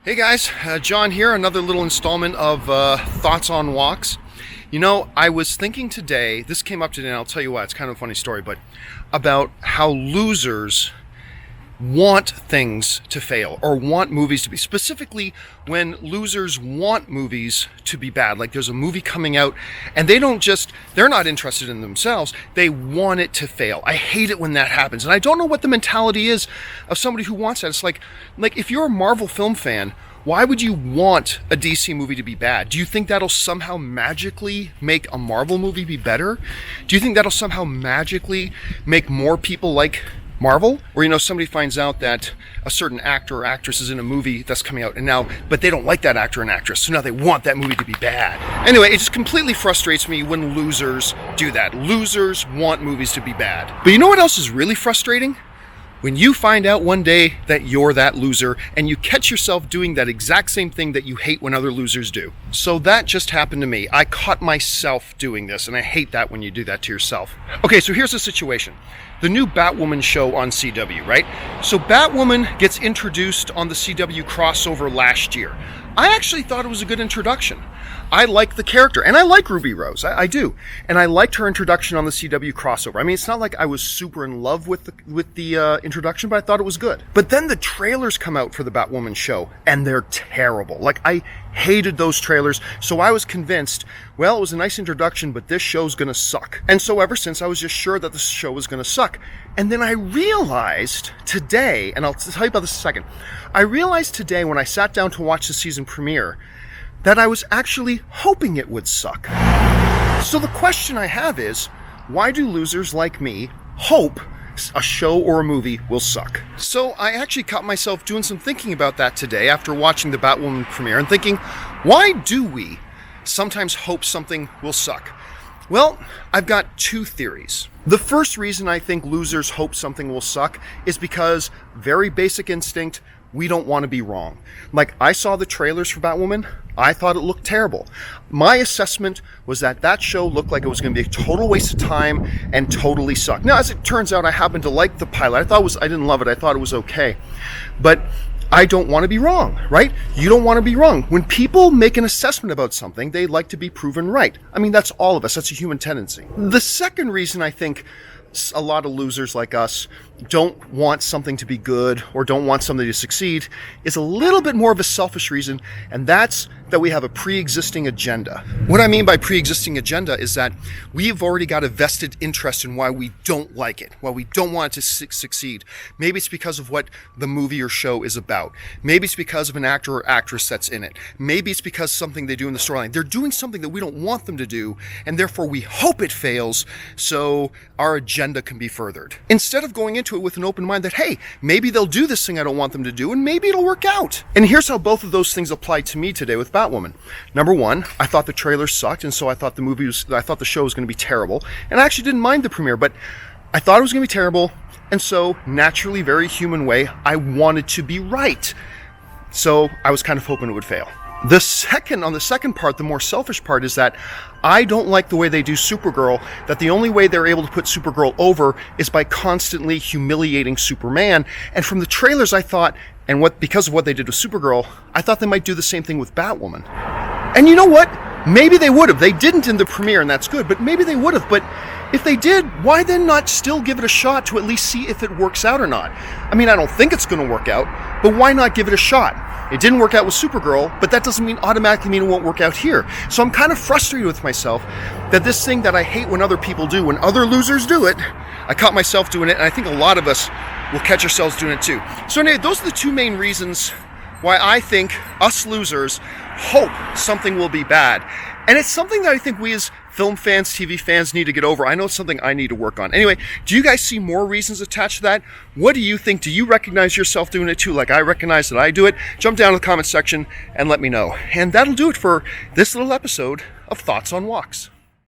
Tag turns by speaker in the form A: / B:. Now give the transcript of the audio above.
A: Hey guys, John here, another little installment of Thoughts on Walks. You know, I was thinking today, this came up today, and I'll tell you why, it's kind of a funny story, but about how losers want things to fail, or want movies to be, specifically when losers want movies to be bad. Like there's a movie coming out, and they're not interested in themselves, they want it to fail. I hate it when that happens, and I don't know what the mentality is of somebody who wants that. It's like if you're a Marvel film fan, why would you want a DC movie to be bad? Do you think that'll somehow magically make a Marvel movie be better? Do you think that'll somehow magically make more people like Marvel? Or, somebody finds out that a certain actor or actress is in a movie that's coming out, but they don't like that actor and actress, so now they want that movie to be bad. Anyway, it just completely frustrates me when losers do that. Losers want movies to be bad. But you know what else is really frustrating? When you find out one day that you're that loser and you catch yourself doing that exact same thing that you hate when other losers do. So that just happened to me. I caught myself doing this, and I hate that when you do that to yourself. Okay, so here's the situation. The new Batwoman show on CW, right? So Batwoman gets introduced on the CW crossover last year. I actually thought it was a good introduction. I like the character, and I like Ruby Rose. I do. And I liked her introduction on the CW crossover. I mean, it's not like I was super in love with the introduction, but I thought it was good. But then the trailers come out for the Batwoman show, and they're terrible. Like, I hated those trailers, so I was convinced, well, it was a nice introduction, but this show's gonna suck. And so ever since, I was just sure that the show was gonna suck. And then I realized today, and I'll tell you about this in a second, I realized today when I sat down to watch the season premiere that I was actually hoping it would suck. So the question I have is, why do losers like me hope a show or a movie will suck? So I actually caught myself doing some thinking about that today after watching the Batwoman premiere and thinking, why do we sometimes hope something will suck? Well, I've got two theories. The first reason I think losers hope something will suck is because, very basic instinct, we don't want to be wrong. Like, I saw the trailers for Batwoman, I thought it looked terrible. My assessment was that show looked like it was going to be a total waste of time and totally suck. Now, as it turns out, I happen to like the pilot. I didn't love it, I thought it was okay. But I don't want to be wrong, right? You don't want to be wrong. When people make an assessment about something, they like to be proven right. I mean, that's all of us. That's a human tendency. The second reason I think a lot of losers like us don't want something to be good or don't want something to succeed is a little bit more of a selfish reason, and that's that we have a pre-existing agenda. What I mean by pre-existing agenda is that we've already got a vested interest in why we don't like it, why we don't want it to succeed. Maybe it's because of what the movie or show is about. Maybe it's because of an actor or actress that's in it. Maybe it's because something they do in the storyline. They're doing something that we don't want them to do, and therefore we hope it fails so our agenda can be furthered. Instead of going into it with an open mind that, hey, maybe they'll do this thing I don't want them to do, and maybe it'll work out. And here's how both of those things apply to me today with Batwoman. Number one, I thought the trailer sucked, and so I thought the show was going to be terrible. And I actually didn't mind the premiere, but I thought it was going to be terrible, and so naturally, very human way, I wanted to be right. So I was kind of hoping it would fail. On the second part, the more selfish part, is that I don't like the way they do Supergirl, that the only way they're able to put Supergirl over is by constantly humiliating Superman. And from the trailers I thought, because of what they did with Supergirl, I thought they might do the same thing with Batwoman. And you know what? Maybe they would have. They didn't in the premiere, and that's good, but maybe they would have. But if they did, why then not still give it a shot to at least see if it works out or not? I mean, I don't think it's going to work out, but why not give it a shot? It didn't work out with Supergirl, but that doesn't automatically mean it won't work out here. So I'm kind of frustrated with myself that this thing that I hate when other people do, when other losers do it, I caught myself doing it, and I think a lot of us will catch ourselves doing it too. So anyway, those are the two main reasons why I think us losers hope something will be bad. And it's something that I think we as film fans, TV fans need to get over. I know it's something I need to work on. Anyway, do you guys see more reasons attached to that? What do you think? Do you recognize yourself doing it too, like I recognize that I do it? Jump down to the comment section and let me know. And that'll do it for this little episode of Thoughts on Walks.